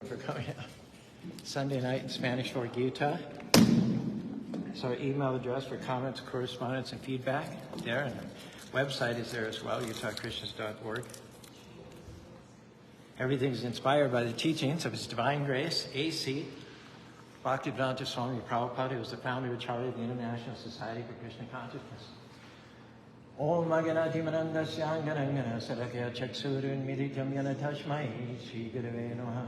For coming out Sunday night in Spanish for Utah. So our email address for comments, correspondence, and feedback there, and the website is there as well, utahchristians.org. Everything is inspired by the teachings of His Divine Grace, A.C. Bhaktivedanta Swami Prabhupada, who was the founder and charter of the International Society for Krishna Consciousness. Om Maganati Manandasya Ganangana Sarakya Chaksurun Militam Yana Tashmai Shri Gurave Namaha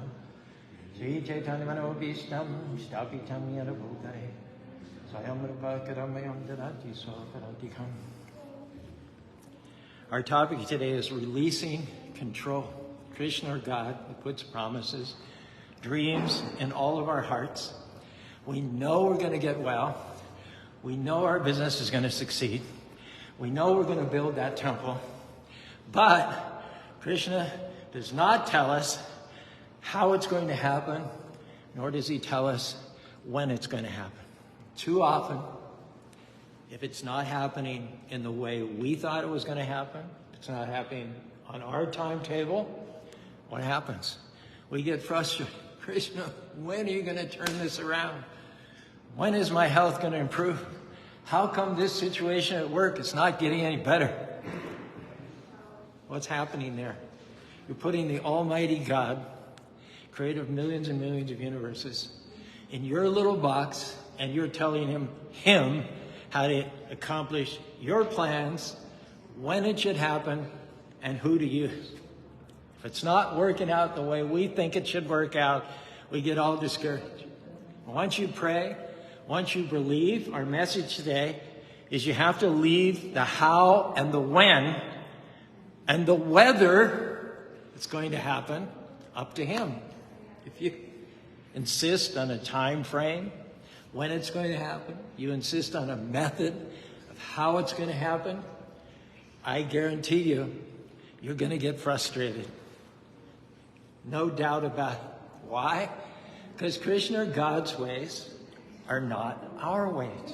Shri Chaitanya Manobishtam Shtapitam Yana Bhutare Swayam Rupakaramayam Dadati Swakarantikam. Our topic today is releasing control. Krishna, or God, who puts promises, dreams in all of our hearts. We know we're going to get well. We know our business is going to succeed. We know we're going to build that temple. But Krishna does not tell us how it's going to happen, nor does he tell us when it's going to happen. Too often, if it's not happening in the way we thought it was going to happen, it's not happening on our timetable, what happens? We get frustrated. Krishna, when are you going to turn this around? When is my health going to improve? How come this situation at work is not getting any better? What's happening there? You're putting the Almighty God, creator of millions and millions of universes, in your little box, and you're telling him how to accomplish your plans, when it should happen, and who to use. If it's not working out the way we think it should work out, we get all discouraged. Once you pray, once you believe, our message today is you have to leave the how and the when and the whether it's going to happen up to him. If you insist on a time frame when it's going to happen, you insist on a method of how it's going to happen, I guarantee you, you're going to get frustrated. No doubt about it. Why? Because Krishna, God's ways, are not our ways.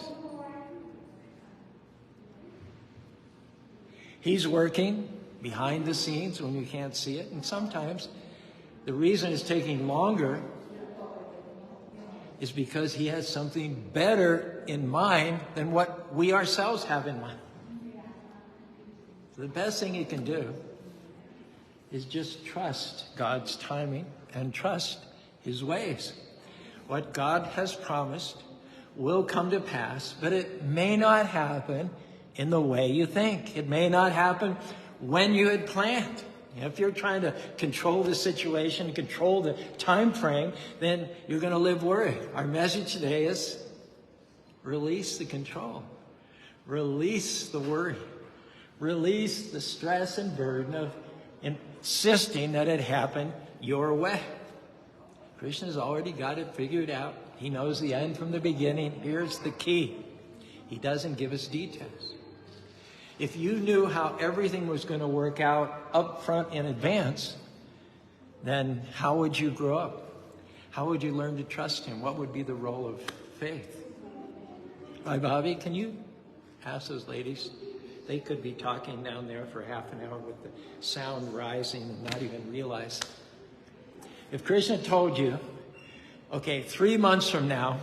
He's working behind the scenes when you can't see it. And sometimes the reason it's taking longer is because he has something better in mind than what we ourselves have in mind. So the best thing you can do is just trust God's timing and trust his ways. What God has promised will come to pass, but it may not happen in the way you think. It may not happen when you had planned. If you're trying to control the situation, control the time frame, then you're going to live worried. Our message today is release the control. Release the worry. Release the stress and burden of insisting that it happen your way. Krishna's already got it figured out. He knows the end from the beginning. Here's the key. He doesn't give us details. If you knew how everything was going to work out up front in advance, then how would you grow up? How would you learn to trust him? What would be the role of faith? Hi, Bobby, can you ask those ladies? They could be talking down there for half an hour with the sound rising and not even realize. If Krishna told you, okay, 3 months from now,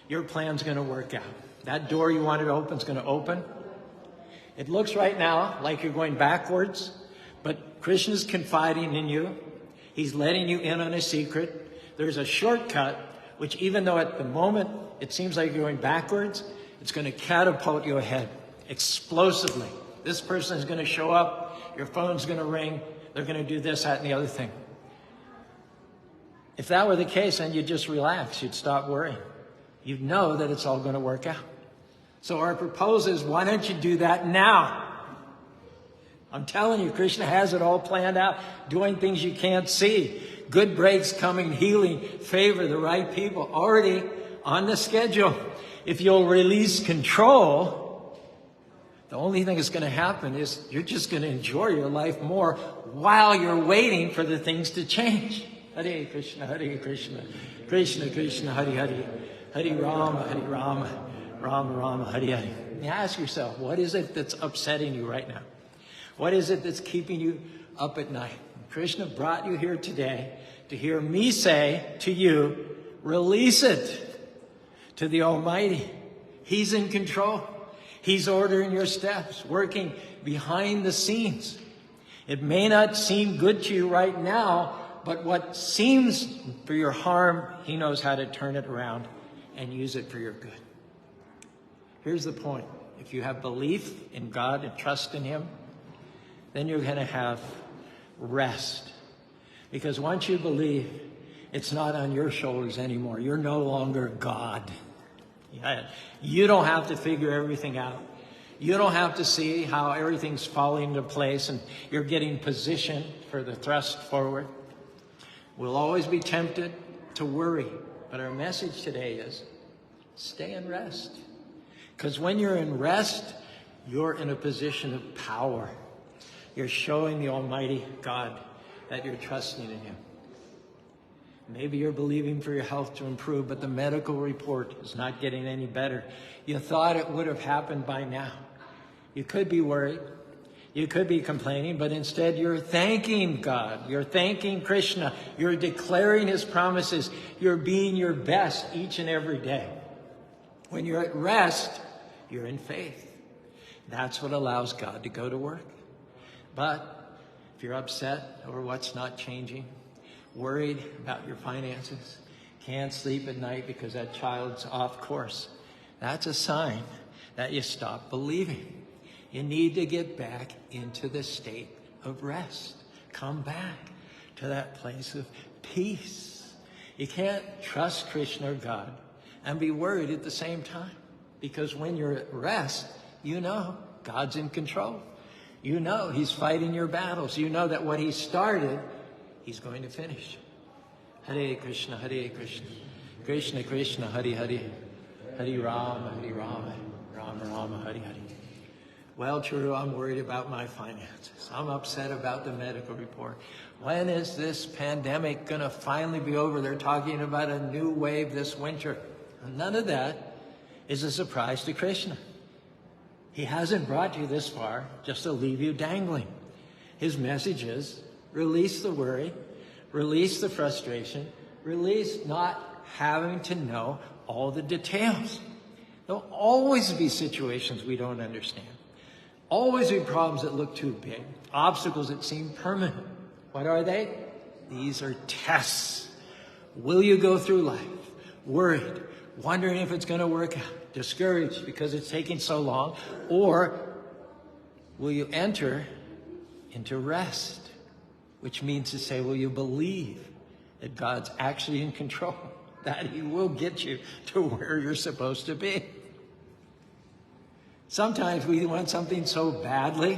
your plan's going to work out. That door you wanted to open is going to open. It looks right now like you're going backwards, but Krishna's confiding in you. He's letting you in on a secret. There's a shortcut, which even though at the moment it seems like you're going backwards, it's going to catapult you ahead. Explosively. This person is going to show up, your phone's going to ring, they're going to do this, that, and the other thing. If that were the case, then you'd just relax, you'd stop worrying. You'd know that it's all going to work out. So our proposal is, why don't you do that now? I'm telling you, Krishna has it all planned out, doing things you can't see. Good breaks coming, healing, favor, the right people, already on the schedule. If you'll release control, the only thing that's going to happen is you're just going to enjoy your life more while you're waiting for the things to change. Hare Krishna, Krishna Krishna, Hare Hare, Hare Rama, Rama Rama, Hare Hare. You ask yourself, what is it that's upsetting you right now? What is it that's keeping you up at night? Krishna brought you here today to hear me say to you, release it to the Almighty. He's in control. He's ordering your steps, working behind the scenes. It may not seem good to you right now, but what seems for your harm, he knows how to turn it around and use it for your good. Here's the point. If you have belief in God and trust in him, then you're going to have rest. Because once you believe, it's not on your shoulders anymore. You're no longer God. You don't have to figure everything out. You don't have to see how everything's falling into place and you're getting positioned for the thrust forward. We'll always be tempted to worry. But our message today is stay in rest. Because when you're in rest, you're in a position of power. You're showing the Almighty God that you're trusting in him. Maybe you're believing for your health to improve, but the medical report is not getting any better. You thought it would have happened by now. You could be worried. You could be complaining, but instead you're thanking God. You're thanking Krishna. You're declaring his promises. You're being your best each and every day. When you're at rest, you're in faith. That's what allows God to go to work. But if you're upset over what's not changing, worried about your finances, can't sleep at night because that child's off course, that's a sign that you stop believing. You need to get back into the state of rest. Come back to that place of peace. You can't trust Krishna or God and be worried at the same time. Because when you're at rest, you know God's in control. You know he's fighting your battles. You know that what he started, he's going to finish. Hare Krishna, Hare Krishna, Krishna Krishna, Hare Hare, Hare Rama, Rama Rama, Hare Hare. Well, true, I'm worried about my finances. I'm upset about the medical report. When is this pandemic going to finally be over? They're talking about a new wave this winter. None of that is a surprise to Krishna. He hasn't brought you this far just to leave you dangling. His message is release the worry, release the frustration, release not having to know all the details. There'll always be situations we don't understand. Always be problems that look too big, obstacles that seem permanent. What are they? These are tests. Will you go through life worried, wondering if it's going to work out, discouraged because it's taking so long, or will you enter into rest, which means to say, will you believe that God's actually in control, that he will get you to where you're supposed to be? Sometimes we want something so badly,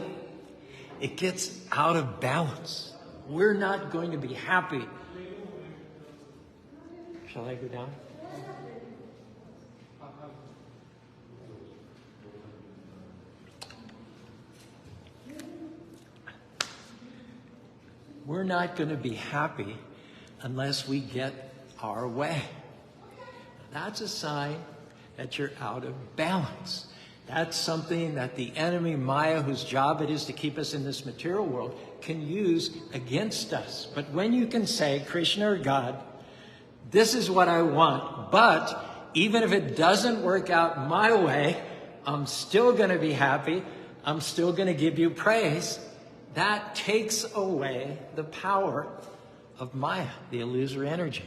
it gets out of balance. We're not going to be happy. Shall I go down? We're not going to be happy unless we get our way. That's a sign that you're out of balance. That's something that the enemy, Maya, whose job it is to keep us in this material world, can use against us. But when you can say, Krishna or God, this is what I want, but even if it doesn't work out my way, I'm still going to be happy. I'm still going to give you praise. That takes away the power of Maya, the illusory energy.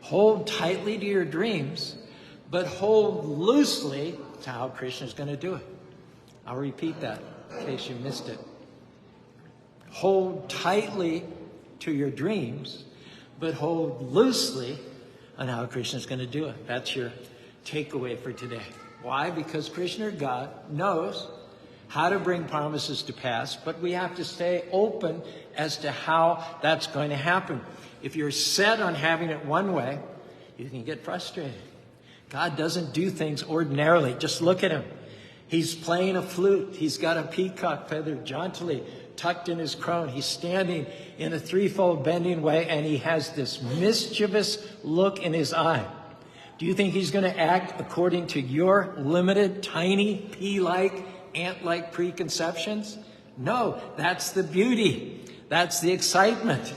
Hold tightly to your dreams, but hold loosely to how Krishna is going to do it. I'll repeat that in case you missed it. Hold tightly to your dreams, but hold loosely on how Krishna is going to do it. That's your takeaway for today. Why? Because Krishna, God, knows how to bring promises to pass, but we have to stay open as to how that's going to happen. If you're set on having it one way, you can get frustrated. God doesn't do things ordinarily. Just look at him. He's playing a flute. He's got a peacock feather jauntily tucked in his crown. He's standing in a threefold bending way, and he has this mischievous look in his eye. Do you think he's going to act according to your limited, tiny, pea-like, ant-like preconceptions? No, that's the beauty. That's the excitement.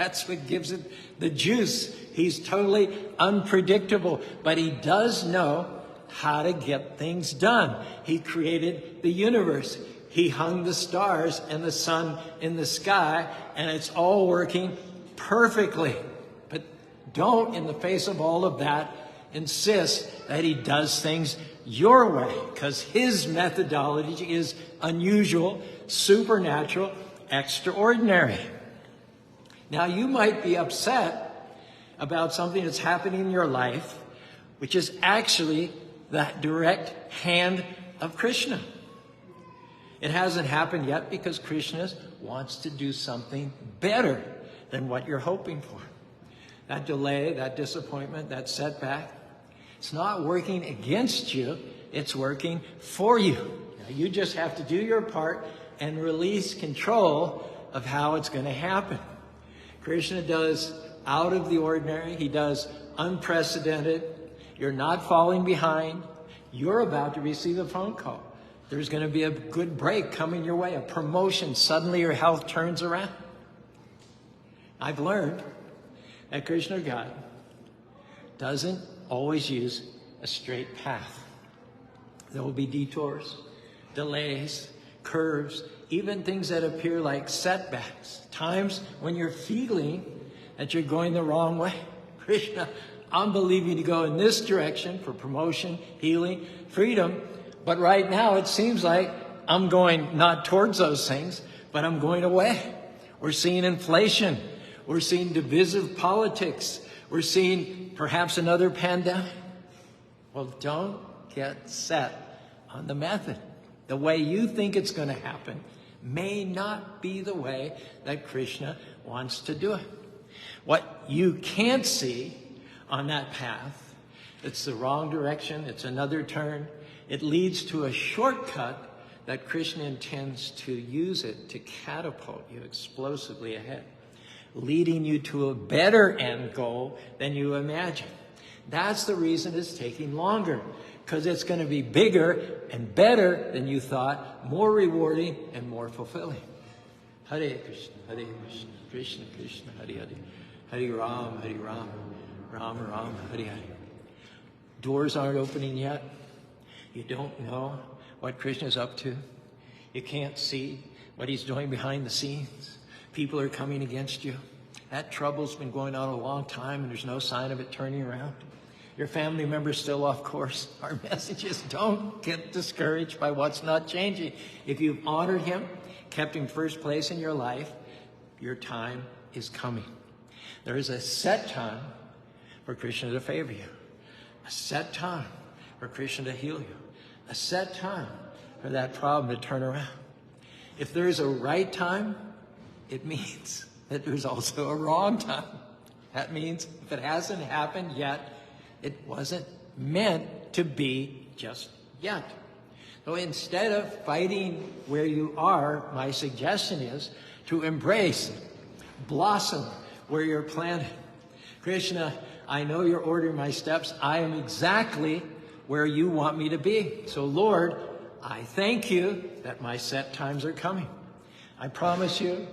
That's what gives it the juice. He's totally unpredictable, but he does know how to get things done. He created the universe. He hung the stars and the sun in the sky, and it's all working perfectly. But don't, in the face of all of that, insist that he does things your way, because his methodology is unusual, supernatural, extraordinary. Now, you might be upset about something that's happening in your life, which is actually the direct hand of Krishna. It hasn't happened yet because Krishna wants to do something better than what you're hoping for. That delay, that disappointment, that setback, it's not working against you, it's working for you. Now, you just have to do your part and release control of how it's going to happen. Krishna does out of the ordinary. He does unprecedented. You're not falling behind. You're about to receive a phone call. There's going to be a good break coming your way, a promotion. Suddenly your health turns around. I've learned that Krishna God doesn't always use a straight path. There will be detours, delays, curves, even things that appear like setbacks. Times when you're feeling that you're going the wrong way. Krishna, I'm believing to go in this direction for promotion, healing, freedom. But right now it seems like I'm going not towards those things, but I'm going away. We're seeing inflation. We're seeing divisive politics. We're seeing perhaps another pandemic. Well, don't get set on the method. The way you think it's going to happen may not be the way that Krishna wants to do it. What you can't see on that path, it's the wrong direction, it's another turn. It leads to a shortcut that Krishna intends to use it to catapult you explosively ahead, leading you to a better end goal than you imagine. That's the reason it's taking longer, because it's going to be bigger and better than you thought, more rewarding and more fulfilling. Hare Krishna, Hare Krishna, Krishna Krishna, Hare Hare, Hare Ram, Ram Ram, Hare Hare. Doors aren't opening yet. You don't know what Krishna's up to. You can't see what he's doing behind the scenes. People are coming against you. That trouble's been going on a long time, and there's no sign of it turning around. Your family member's still off course. Our message is don't get discouraged by what's not changing. If you've honored him, kept him first place in your life, your time is coming. There is a set time for Krishna to favor you. A set time for Krishna to heal you. A set time for that problem to turn around. If there is a right time, it means that there's also a wrong time. That means if it hasn't happened yet, it wasn't meant to be just yet. So instead of fighting where you are, my suggestion is to embrace, blossom where you're planted. Krishna, I know you're ordering my steps. I am exactly where you want me to be. So Lord, I thank you that my set times are coming. I promise you,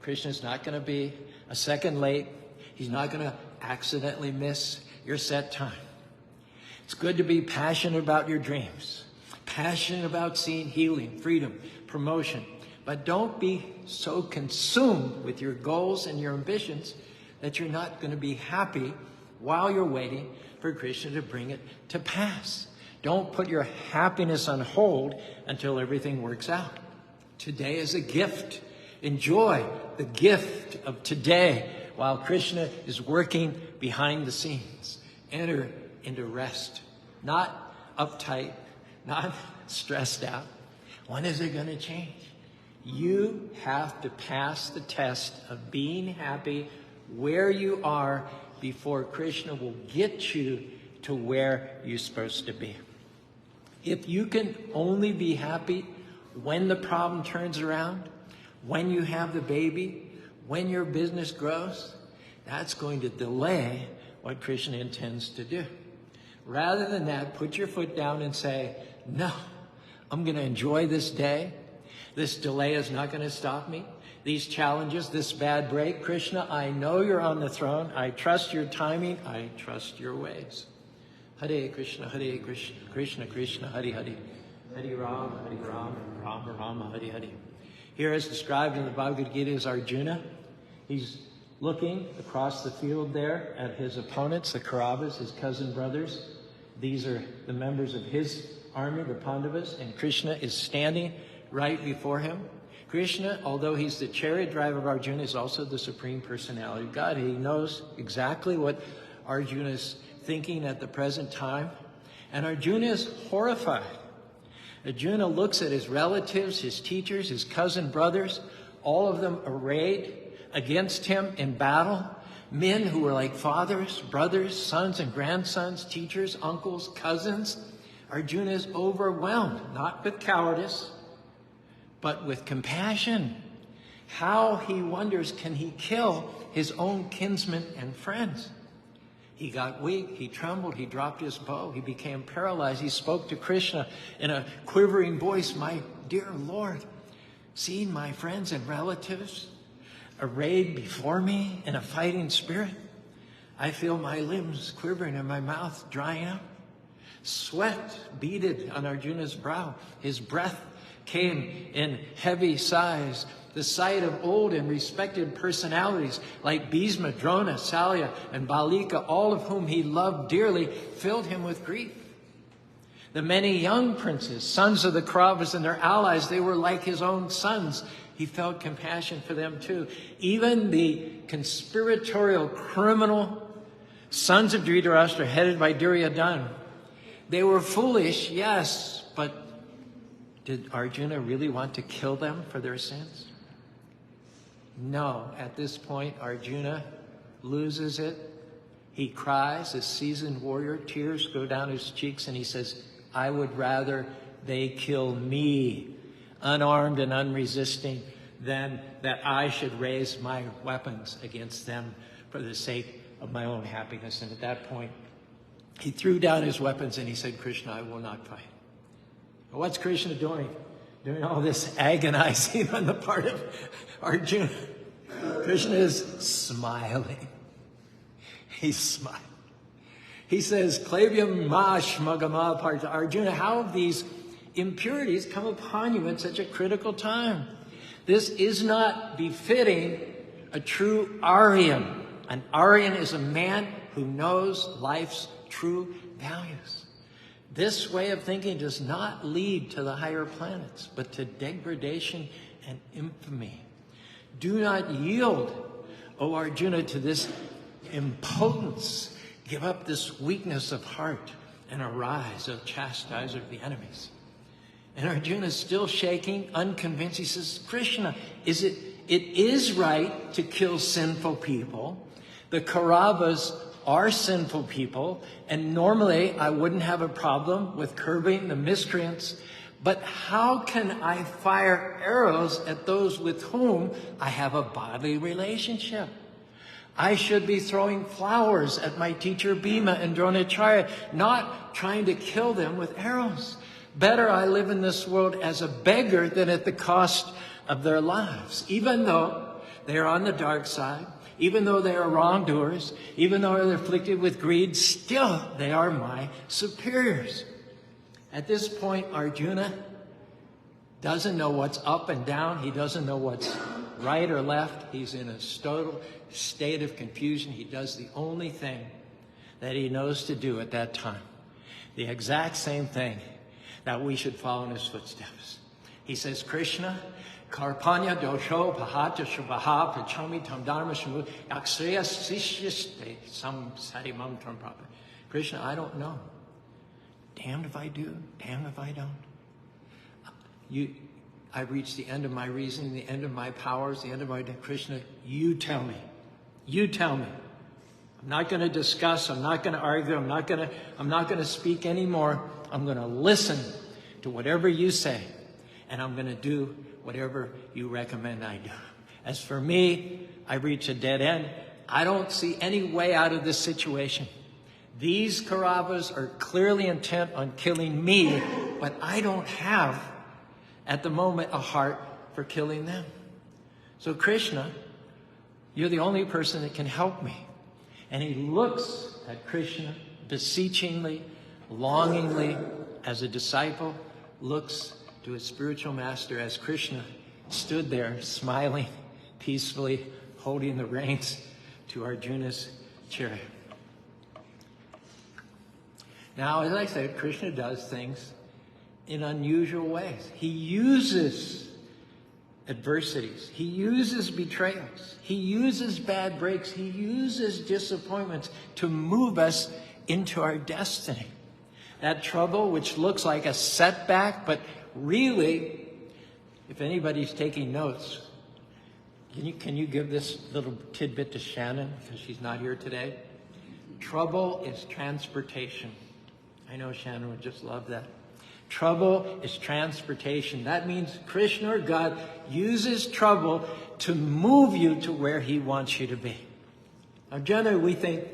Krishna's not going to be a second late. He's not going to accidentally miss your set time. It's good to be passionate about your dreams, passionate about seeing healing, freedom, promotion. But don't be so consumed with your goals and your ambitions that you're not going to be happy while you're waiting for Krishna to bring it to pass. Don't put your happiness on hold until everything works out. Today is a gift. Enjoy the gift of today while Krishna is working behind the scenes. Enter into rest. Not uptight, not stressed out. When is it going to change? You have to pass the test of being happy where you are before Krishna will get you to where you're supposed to be. If you can only be happy when the problem turns around, when you have the baby, when your business grows, that's going to delay what Krishna intends to do. Rather than that, put your foot down and say, no, I'm going to enjoy this day. This delay is not going to stop me. these challenges, this bad break. Krishna, I know you're on the throne. I trust your timing. I trust your ways. Hare Krishna, Krishna Krishna, Hare Hare. Hare Rama, Rama Rama, Hare Hare. Here as described in the Bhagavad Gita is Arjuna. He's looking across the field there at his opponents, the Kauravas, his cousin brothers. These are the members of his army, the Pandavas, and Krishna is standing right before him. Krishna, although he's the chariot driver of Arjuna, is also the Supreme Personality of God. He knows exactly what Arjuna is thinking at the present time. And Arjuna is horrified. Arjuna looks at his relatives, his teachers, his cousin brothers, all of them arrayed against him in battle. Men who were like fathers, brothers, sons and grandsons, teachers, uncles, cousins. Arjuna is overwhelmed, not with cowardice, but with compassion. How, he wonders, can he kill his own kinsmen and friends? He got weak, he trembled, he dropped his bow, he became paralyzed. He spoke to Krishna in a quivering voice, "My dear Lord, seeing my friends and relatives arrayed before me in a fighting spirit, I feel my limbs quivering and my mouth drying up." Sweat beaded on Arjuna's brow. His breath came in heavy sighs. The sight of old and respected personalities like Bhisma, Drona, Salya, and Balika, all of whom he loved dearly, filled him with grief. The many young princes, sons of the Kauravas and their allies, they were like his own sons. He felt compassion for them too. Even the conspiratorial, criminal sons of Dhritarashtra, headed by Duryodhana, they were foolish, yes, but did Arjuna really want to kill them for their sins? No. At this point, Arjuna loses it. He cries, a seasoned warrior, tears go down his cheeks, and he says, "I would rather they kill me, unarmed and unresisting, than that I should raise my weapons against them for the sake of my own happiness." And at that point, he threw down his weapons and he said, "Krishna, I will not fight." What's Krishna doing? Doing all this agonizing on the part of Arjuna. Krishna is smiling. He's smiling. He says, "Klavyam ma shmagama parta." Arjuna, how have these impurities come upon you in such a critical time? This is not befitting a true Aryan. An Aryan is a man who knows life's true values. This way of thinking does not lead to the higher planets, but to degradation and infamy. Do not yield, O Arjuna, to this impotence. Give up this weakness of heart and arise, O chastiser of the enemies. And Arjuna is still shaking, unconvinced. He says, "Krishna, it is right to kill sinful people. The Kauravas are sinful people, and normally I wouldn't have a problem with curbing the miscreants, but how can I fire arrows at those with whom I have a bodily relationship? I should be throwing flowers at my teacher Bhima and Dronacharya, not trying to kill them with arrows. Better I live in this world as a beggar than at the cost of their lives, even though they are on the dark side. Even though they are wrongdoers, even though they're afflicted with greed, still they are my superiors." At this point, Arjuna doesn't know what's up and down. He doesn't know what's right or left. He's in a total state of confusion. He does the only thing that he knows to do at that time. The exact same thing that we should follow in his footsteps. He says, "Krishna, Karpanya dosho pahata shubhaha pachami tam dharma shamu aksriya sishyiste sam sarimam tam prabha." Krishna, I don't know. Damned if I do, damned if I don't. I've reached the end of my reasoning, the end of my powers, the end of my... Krishna, you tell me. You tell me. I'm not going to discuss. I'm not going to argue. I'm not going to speak anymore. I'm going to listen to whatever you say, and I'm going to do whatever you recommend I do. As for me, I reach a dead end. I don't see any way out of this situation. These Kauravas are clearly intent on killing me, but I don't have, at the moment, a heart for killing them. So Krishna, you're the only person that can help me. And he looks at Krishna beseechingly, longingly, as a disciple looks to his spiritual master, as Krishna stood there smiling peacefully, holding the reins to Arjuna's chariot. Now, as I said, Krishna does things in unusual ways. He uses adversities. He uses betrayals. He uses bad breaks. He uses disappointments to move us into our destiny. That trouble, which looks like a setback, but really, if anybody's taking notes, can you give this little tidbit to Shannon, because she's not here today? Trouble is transportation. I know Shannon would just love that. Trouble is transportation. That means Krishna, or God, uses trouble to move you to where he wants you to be. Now, generally, we think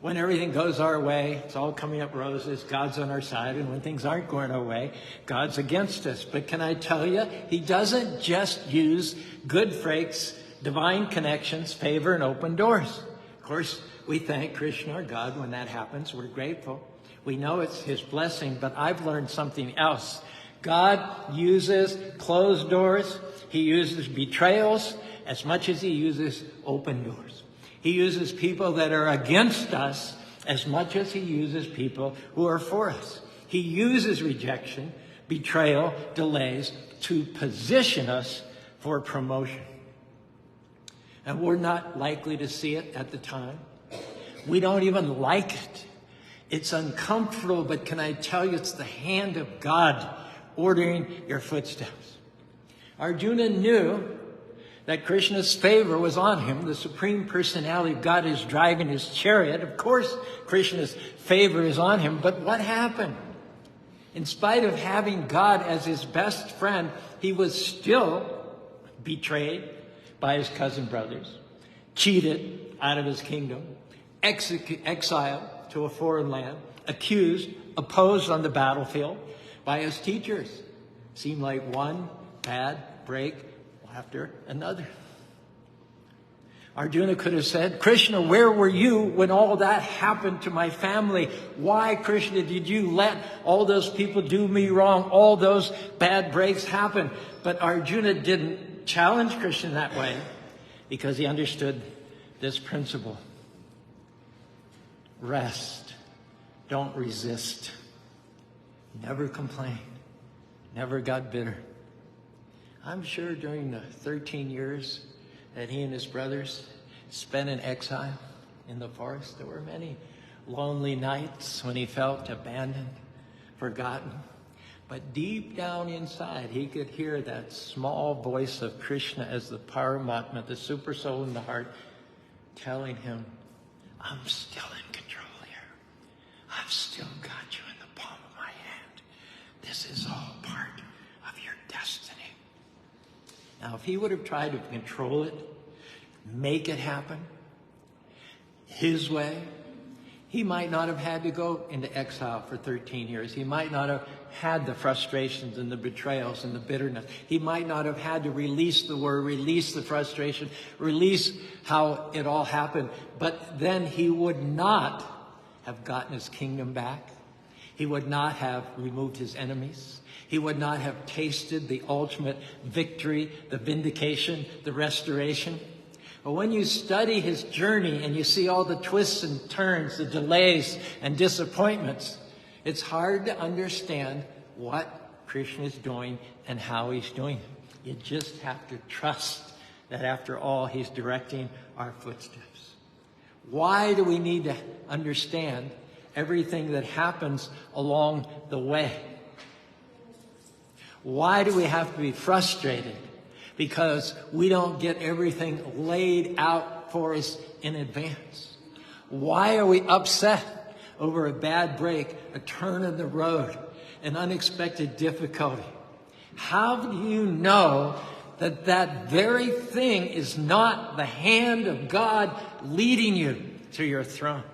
when everything goes our way, it's all coming up roses, God's on our side, and when things aren't going our way, God's against us. But can I tell you, he doesn't just use good freaks, divine connections, favor, and open doors. Of course, we thank Krishna, or God, when that happens. We're grateful. We know it's his blessing, but I've learned something else. God uses closed doors. He uses betrayals as much as he uses open doors. He uses people that are against us as much as he uses people who are for us. He uses rejection, betrayal, delays to position us for promotion. And we're not likely to see it at the time. We don't even like it. It's uncomfortable, but can I tell you, it's the hand of God ordering your footsteps. Arjuna knew that Krishna's favor was on him. The Supreme Personality of God is driving his chariot. Of course, Krishna's favor is on him, but what happened? In spite of having God as his best friend, he was still betrayed by his cousin brothers, cheated out of his kingdom, exiled to a foreign land, accused, opposed on the battlefield by his teachers. Seemed like one bad break after another. Arjuna could have said, Krishna, where were you when all that happened to my family? Why, Krishna, did you let all those people do me wrong? All those bad breaks happen. But Arjuna didn't challenge Krishna that way because he understood this principle. Rest. Don't resist. Never complain. Never got bitter. I'm sure during the 13 years that he and his brothers spent in exile in the forest, there were many lonely nights when he felt abandoned, forgotten. But deep down inside, he could hear that small voice of Krishna as the Paramatma, the super soul in the heart, telling him, I'm still in control here. I've still got you in the palm of my hand. This is all part of your destiny. Now, if he would have tried to control it, make it happen his way, he might not have had to go into exile for 13 years. He might not have had the frustrations and the betrayals and the bitterness. He might not have had to release the word, release the frustration, release how it all happened. But then he would not have gotten his kingdom back. He would not have removed his enemies. He would not have tasted the ultimate victory, the vindication, the restoration. But when you study his journey and you see all the twists and turns, the delays and disappointments, it's hard to understand what Krishna is doing and how he's doing it. You just have to trust that after all, he's directing our footsteps. Why do we need to understand everything that happens along the way? Why do we have to be frustrated? Because we don't get everything laid out for us in advance. Why are we upset over a bad break, a turn in the road, an unexpected difficulty? How do you know that that very thing is not the hand of God leading you to your throne?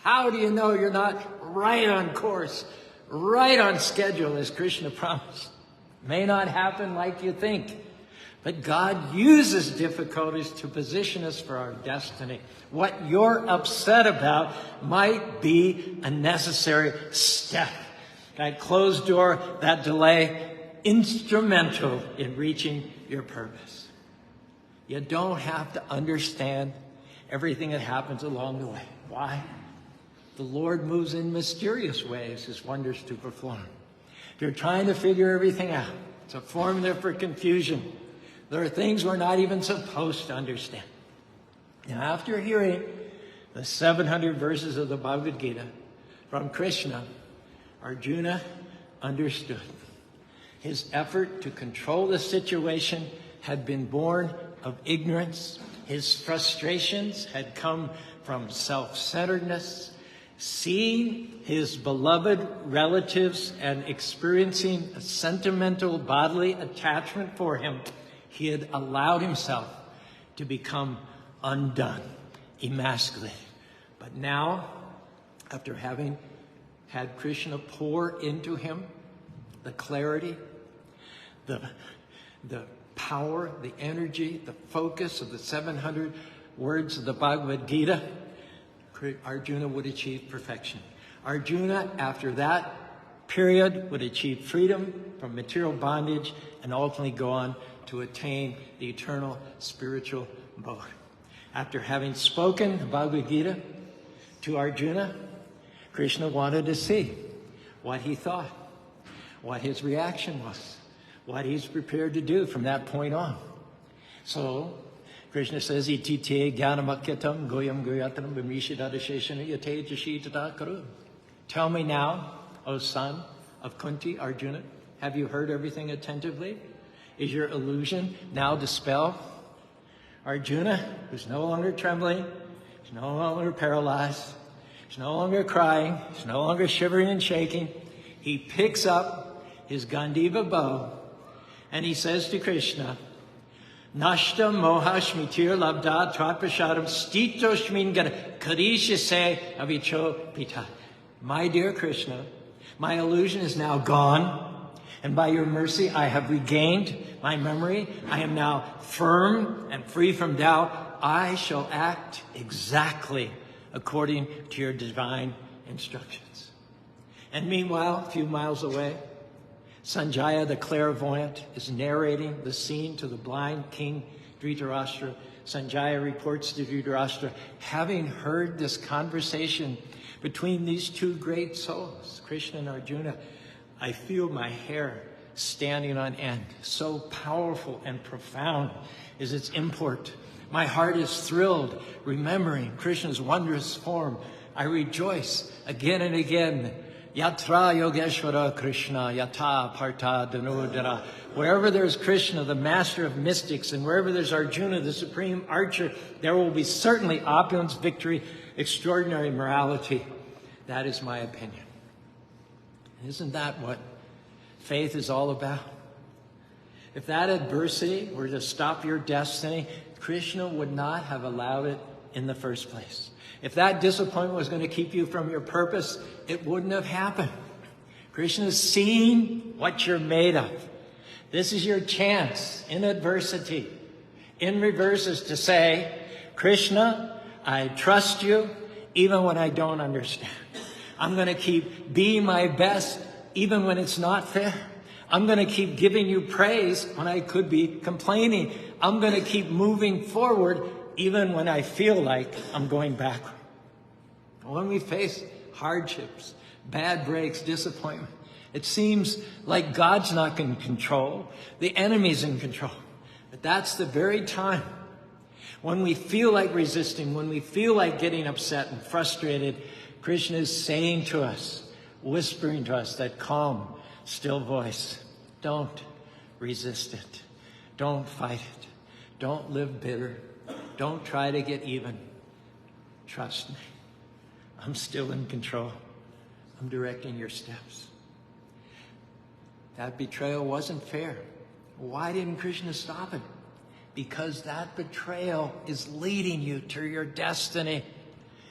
How do you know you're not right on course, right on schedule as Krishna promised? May not happen like you think. But God uses difficulties to position us for our destiny. What you're upset about might be a necessary step. That closed door, that delay, instrumental in reaching your purpose. You don't have to understand everything that happens along the way. Why? The Lord moves in mysterious ways, His wonders to perform. If you're trying to figure everything out, it's a formula for confusion. There are things we're not even supposed to understand. Now, after hearing the 700 verses of the Bhagavad Gita from Krishna, Arjuna understood. His effort to control the situation had been born of ignorance. His frustrations had come from self-centeredness. Seeing his beloved relatives and experiencing a sentimental bodily attachment for him, he had allowed himself to become undone, emasculated. But now, after having had Krishna pour into him the clarity, the power, the energy, the focus of the 700 words of the Bhagavad Gita, Arjuna would achieve perfection. Arjuna, after that period, would achieve freedom from material bondage and ultimately go on to attain the eternal spiritual mode. After having spoken the Bhagavad Gita to Arjuna, Krishna wanted to see what he thought, what his reaction was, what he's prepared to do from that point on. So Krishna says, Itite jnanamakyatam goyam goyatanam vimrishidadasheshana yate jashitata Caru. Tell me now, O son of Kunti, Arjuna, have you heard everything attentively? Is your illusion now dispelled? Arjuna, who's no longer trembling, he's no longer paralyzed, he's no longer crying, he's no longer shivering and shaking. He picks up his Gandiva bow and he says to Krishna, Nashta moha shmitir labda tvatprashadam stito shmingara karishase avicho pita. My dear Krishna, my illusion is now gone, and by your mercy I have regained my memory. I am now firm and free from doubt. I shall act exactly according to your divine instructions. And meanwhile, a few miles away, Sanjaya the clairvoyant is narrating the scene to the blind king Dhritarashtra. Sanjaya reports to Dhritarashtra, having heard this conversation between these two great souls, Krishna and Arjuna, I feel my hair standing on end. So powerful and profound is its import. My heart is thrilled remembering Krishna's wondrous form. I rejoice again and again. Yatra Yogeshwara Krishna, Yata Partha Dhanodara. Wherever there's Krishna, the master of mystics, and wherever there's Arjuna, the supreme archer, there will be certainly opulence, victory, extraordinary morality. That is my opinion. Isn't that what faith is all about? If that adversity were to stop your destiny, Krishna would not have allowed it in the first place. If that disappointment was going to keep you from your purpose, it wouldn't have happened. Krishna's seen what you're made of. This is your chance in adversity. In reverse is to say, Krishna, I trust you even when I don't understand. I'm going to keep being my best even when it's not fair. I'm going to keep giving you praise when I could be complaining. I'm going to keep moving forward even when I feel like I'm going backward. When we face hardships, bad breaks, disappointment, it seems like God's not in control. The enemy's in control. But that's the very time when we feel like resisting, when we feel like getting upset and frustrated, Krishna is saying to us, whispering to us that calm, still voice, don't resist it. Don't fight it. Don't live bitter. Don't try to get even. Trust me. I'm still in control. I'm directing your steps. That betrayal wasn't fair. Why didn't Krishna stop it? Because that betrayal is leading you to your destiny.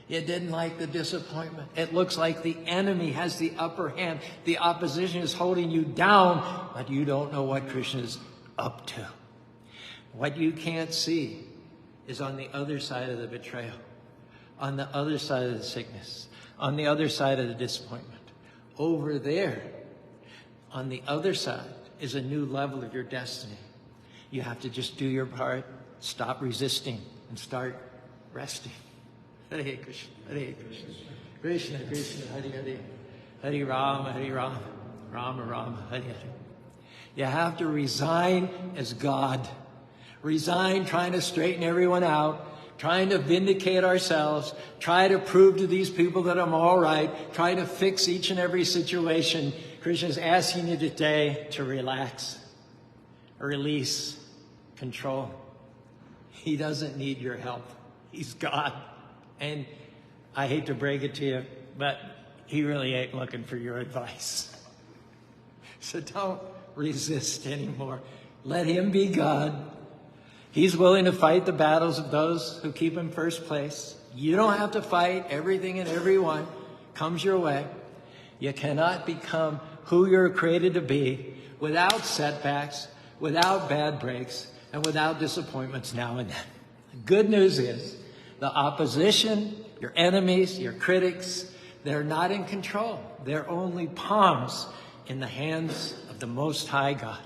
You didn't like the disappointment. It looks like the enemy has the upper hand. The opposition is holding you down, but you don't know what Krishna is up to. What you can't see is on the other side of the betrayal, on the other side of the sickness, on the other side of the disappointment. Over there, on the other side, is a new level of your destiny. You have to just do your part, stop resisting, and start resting. Hare Krishna, Hare Krishna, Krishna Krishna, Hare Hare, Hare Rama, Rama Rama, Hare Hare. You have to resign as God. Resign trying to straighten everyone out, trying to vindicate ourselves, try to prove to these people that I'm all right, try to fix each and every situation. Krishna is asking you today to relax, release, control. He doesn't need your help. He's God. And I hate to break it to you, but he really ain't looking for your advice. So don't resist anymore. Let him be God. He's willing to fight the battles of those who keep him first place. You don't have to fight. Everything and everyone comes your way. You cannot become who you're created to be without setbacks, without bad breaks, and without disappointments now and then. The good news is the opposition, your enemies, your critics, they're not in control. They're only pawns in the hands of the Most High God.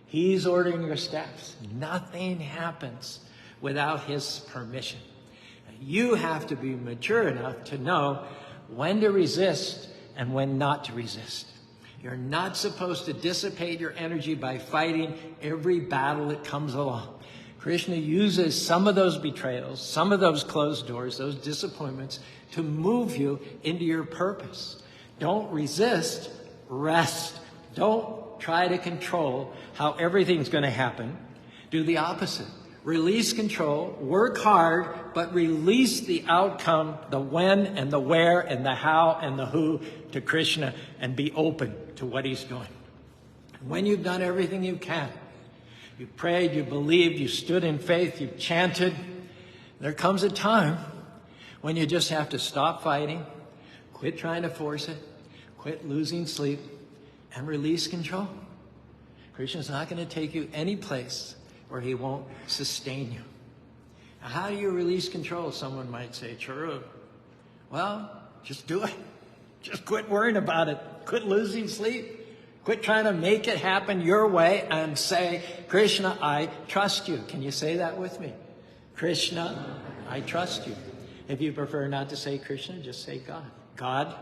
He's ordering your steps. Nothing happens without his permission. You have to be mature enough to know when to resist and when not to resist. You're not supposed to dissipate your energy by fighting every battle that comes along. Krishna uses some of those betrayals, some of those closed doors, those disappointments to move you into your purpose. Don't resist, rest. Don't try to control how everything's going to happen. Do the opposite. Release control, work hard, but release the outcome, the when and the where and the how and the who to Krishna, and be open to what he's doing. When you've done everything you can, you prayed, you believed, you stood in faith, you chanted, there comes a time when you just have to stop fighting, quit trying to force it, quit losing sleep, and release control. Krishna's not going to take you any place where he won't sustain you. Now, how do you release control? Someone might say, Caru. Well, just do it. Just quit worrying about it. Quit losing sleep. Quit trying to make it happen your way and say, Krishna, I trust you. Can you say that with me? Krishna, I trust you. If you prefer not to say Krishna, just say God. God,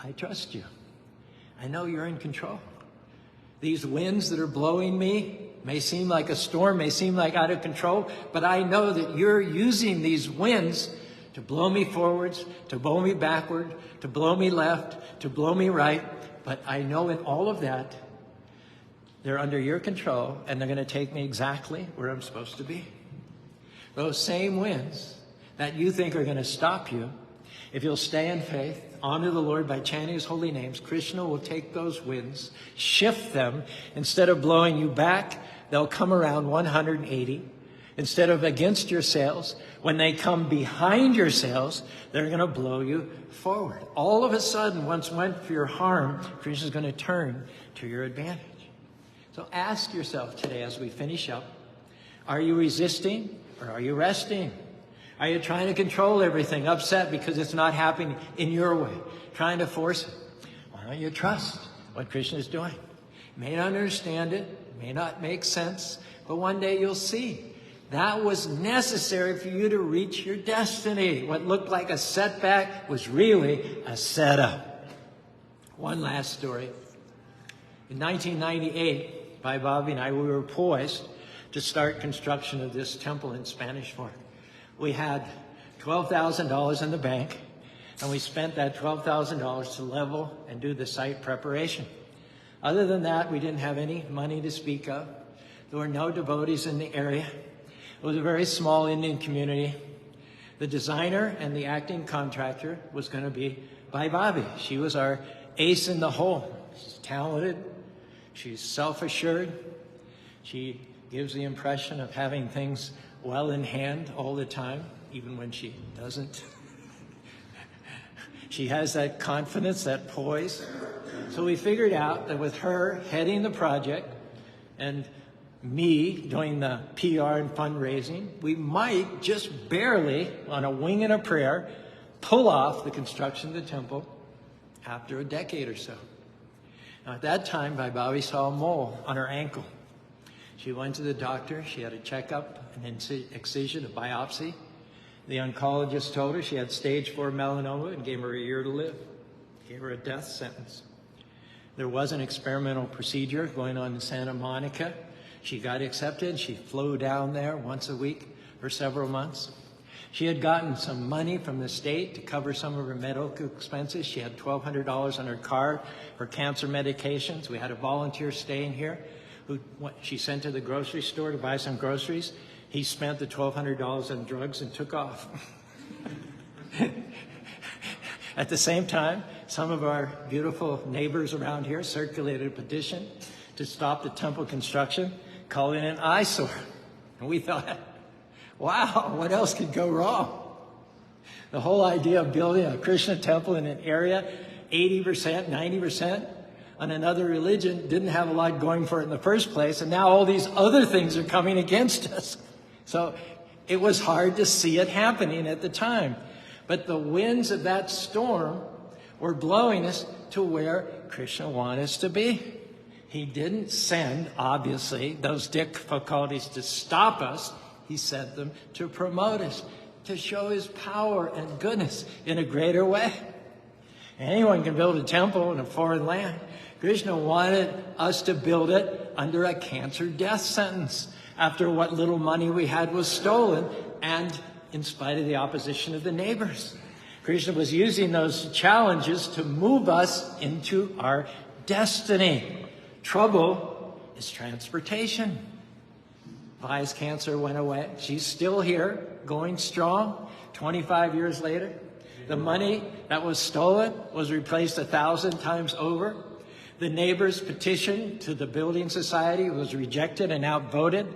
I trust you. I know you're in control. These winds that are blowing me may seem like a storm, may seem like out of control, but I know that you're using these winds to blow me forwards, to blow me backward, to blow me left, to blow me right. But I know in all of that, they're under your control, and they're going to take me exactly where I'm supposed to be. Those same winds that you think are going to stop you, if you'll stay in faith, honor the Lord by chanting his holy names, Krishna will take those winds, shift them. Instead of blowing you back, they'll come around 180. Instead of against your sails, when they come behind your sails, they're going to blow you forward. All of a sudden, once went for your harm, Krishna's going to turn to your advantage. So ask yourself today as we finish up, are you resisting or are you resting? Are you trying to control everything, upset because it's not happening in your way, trying to force it? Why don't you trust what Krishna is doing? You may not understand it, may not make sense, but one day you'll see. That was necessary for you to reach your destiny. What looked like a setback was really a setup. One last story. In 1998, Bhai Bobby and I, we were poised to start construction of this temple in Spanish Fork. We had $12,000 in the bank, and we spent that $12,000 to level and do the site preparation. Other than that, we didn't have any money to speak of. There were no devotees in the area. It was a very small Indian community. The designer and the acting contractor was going to be Bhai Bobby. She was our ace in the hole. She's talented. She's self-assured. She gives the impression of having things well in hand all the time, even when she doesn't. She has that confidence, that poise. So we figured out that with her heading the project and me doing the PR and fundraising, we might just barely, on a wing and a prayer, pull off the construction of the temple after a decade or so. Now, at that time, Bobby saw a mole on her ankle. She went to the doctor. She had a checkup, an excision, a biopsy. The oncologist told her she had stage 4 melanoma and gave her a year to live. Gave her a death sentence. There was an experimental procedure going on in Santa Monica. She got accepted. She flew down there once a week for several months. She had gotten some money from the state to cover some of her medical expenses. She had $1,200 on her card for cancer medications. We had a volunteer staying here who she sent to the grocery store to buy some groceries. He spent the $1,200 on drugs and took off. At the same time, some of our beautiful neighbors around here circulated a petition to stop the temple construction, calling it an eyesore. And we thought, wow, what else could go wrong? The whole idea of building a Krishna temple in an area, 80%, 90% on another religion, didn't have a lot going for it in the first place. And now all these other things are coming against us. So it was hard to see it happening at the time. But the winds of that storm were blowing us to where Krishna wanted us to be. He didn't send, obviously, those difficulties to stop us. He sent them to promote us, to show his power and goodness in a greater way. Anyone can build a temple in a foreign land. Krishna wanted us to build it under a cancer death sentence after what little money we had was stolen and in spite of the opposition of the neighbors. Krishna was using those challenges to move us into our destiny. Trouble is transportation. Vi's cancer went away. She's still here, going strong, 25 years later. The money that was stolen was replaced 1,000 times over. The neighbors' petition to the building society was rejected and outvoted.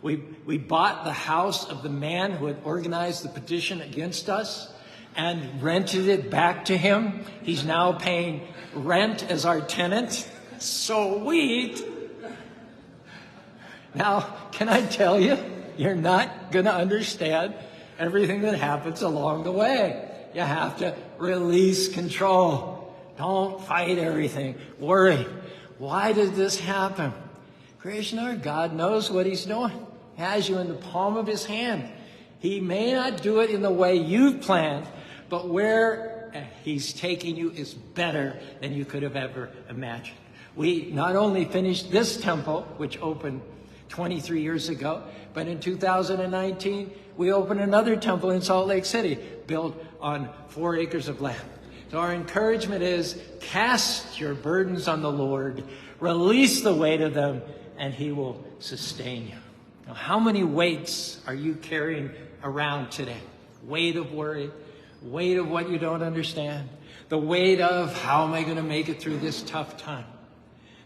We bought the house of the man who had organized the petition against us and rented it back to him. He's now paying rent as our tenant. Sweet! Now, can I tell you, you're not going to understand everything that happens along the way. You have to release control. Don't fight everything. Worry. Why did this happen? Krishna, God knows what he's doing. He has you in the palm of his hand. He may not do it in the way you've planned, but where he's taking you is better than you could have ever imagined. We not only finished this temple, which opened 23 years ago, but in 2019, we opened another temple in Salt Lake City, built on 4 acres of land. So our encouragement is, cast your burdens on the Lord, release the weight of them, and he will sustain you. Now, how many weights are you carrying around today? Weight of worry, weight of what you don't understand, the weight of how am I going to make it through this tough time?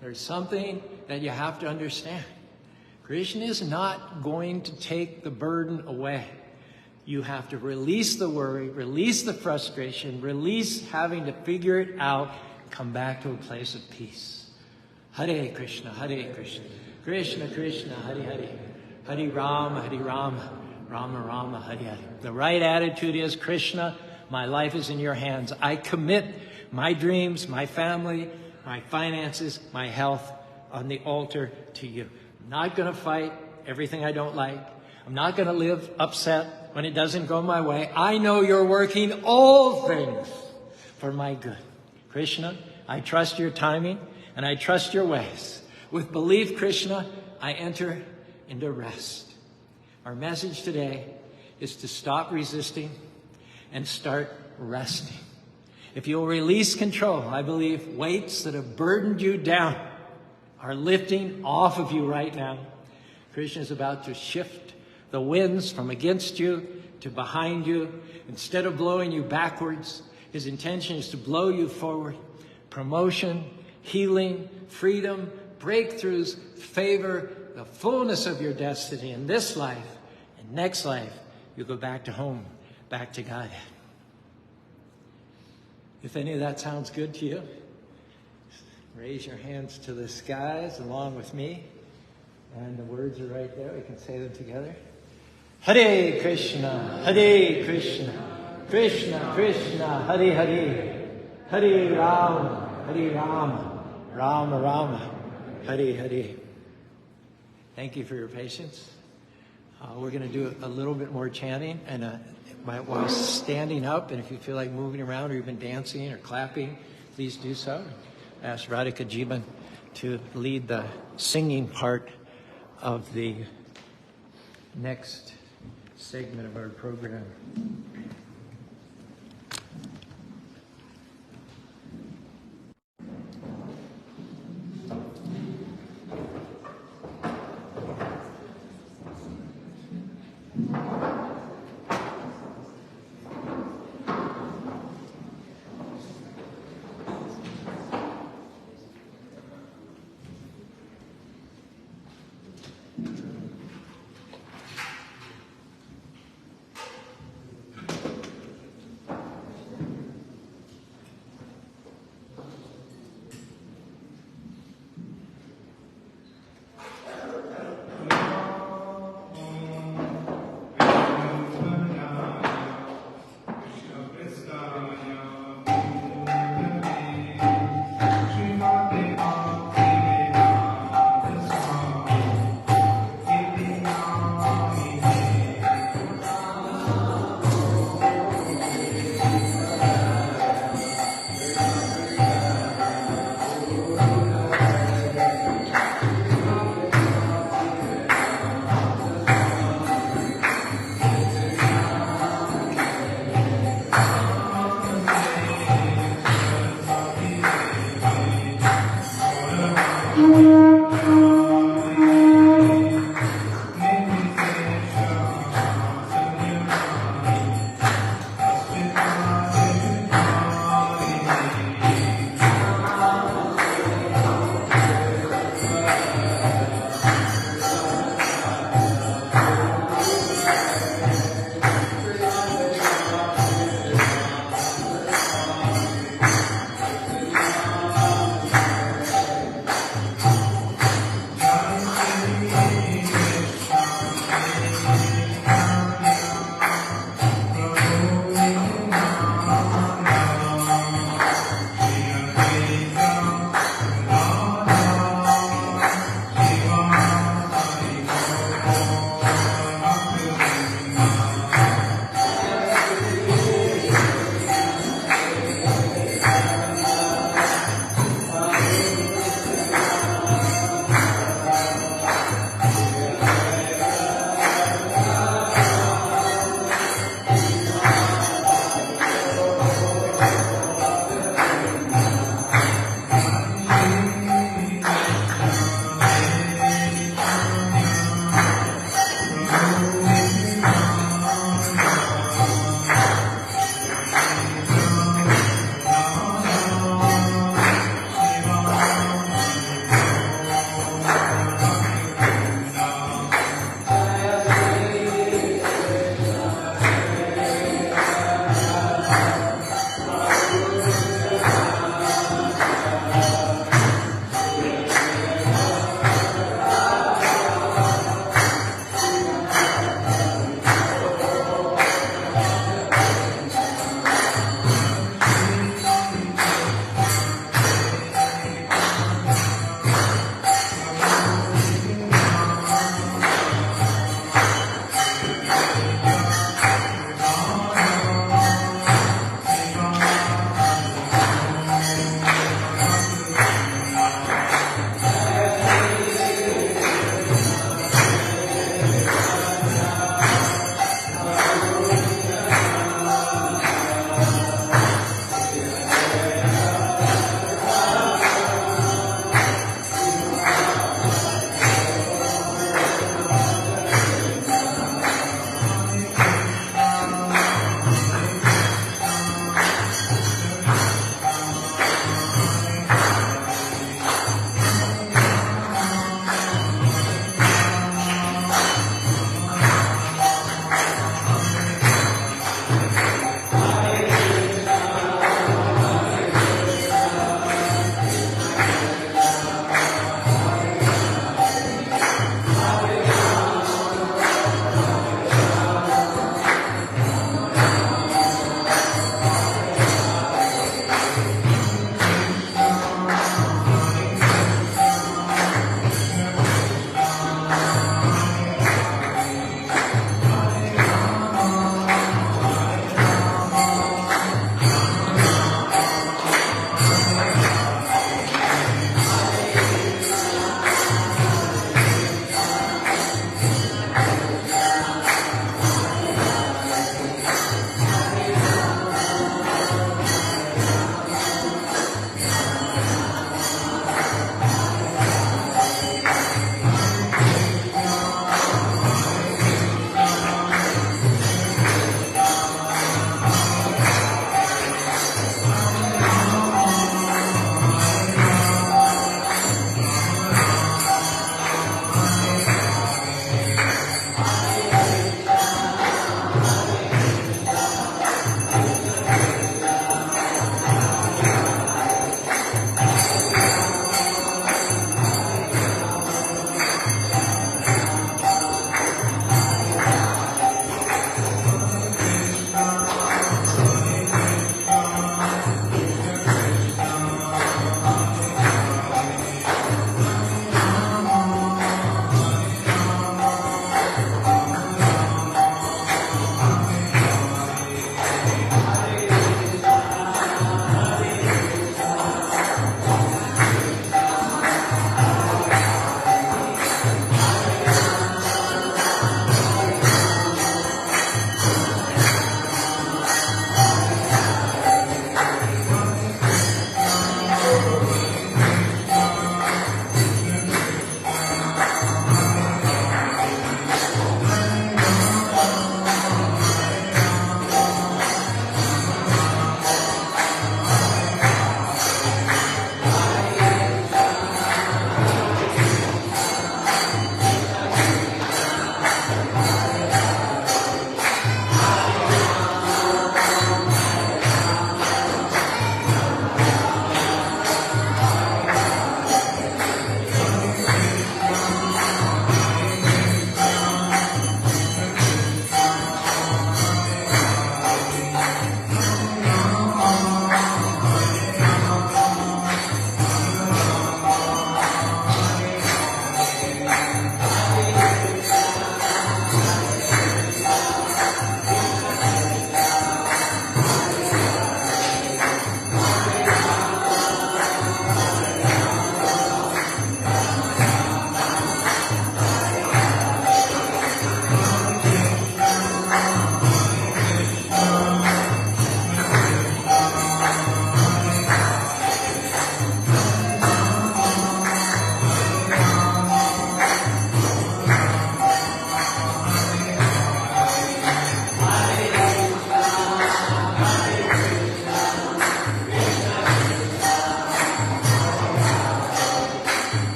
There's something that you have to understand. Krishna is not going to take the burden away. You have to release the worry, release the frustration, release having to figure it out, come back to a place of peace. Hare Krishna, Hare Krishna, Krishna Krishna, Hare Hare, Hare Rama, Rama Rama, Hare Hare. The right attitude is, Krishna, my life is in your hands. I commit my dreams, my family, my finances, my health on the altar to you. I'm not going to fight everything I don't like. I'm not going to live upset when it doesn't go my way. I know you're working all things for my good. Krishna, I trust your timing and I trust your ways. With belief, Krishna, I enter into rest. Our message today is to stop resisting and start resting. If you'll release control, I believe weights that have burdened you down are lifting off of you right now. Krishna is about to shift the winds from against you to behind you. Instead of blowing you backwards, his intention is to blow you forward. Promotion, healing, freedom, breakthroughs, favor, the fullness of your destiny in this life and next life. You go back to home, back to Godhead. If any of that sounds good to you, raise your hands to the skies along with me. And the words are right there. We can say them together. Hare Krishna, Hare Krishna, Krishna Krishna, Hare Hare, Hare Rama, Hare Rama, Rama Rama, Hare Hare. Thank you for your patience. We're going to do a little bit more chanting, and while standing up, and if you feel like moving around or even dancing or clapping, please do so. I ask Radhika Jiban to lead the singing part of the next segment of our program.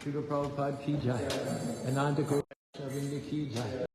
Srila Prabhupada ki jai. Ananda Guru Govinda ki jai.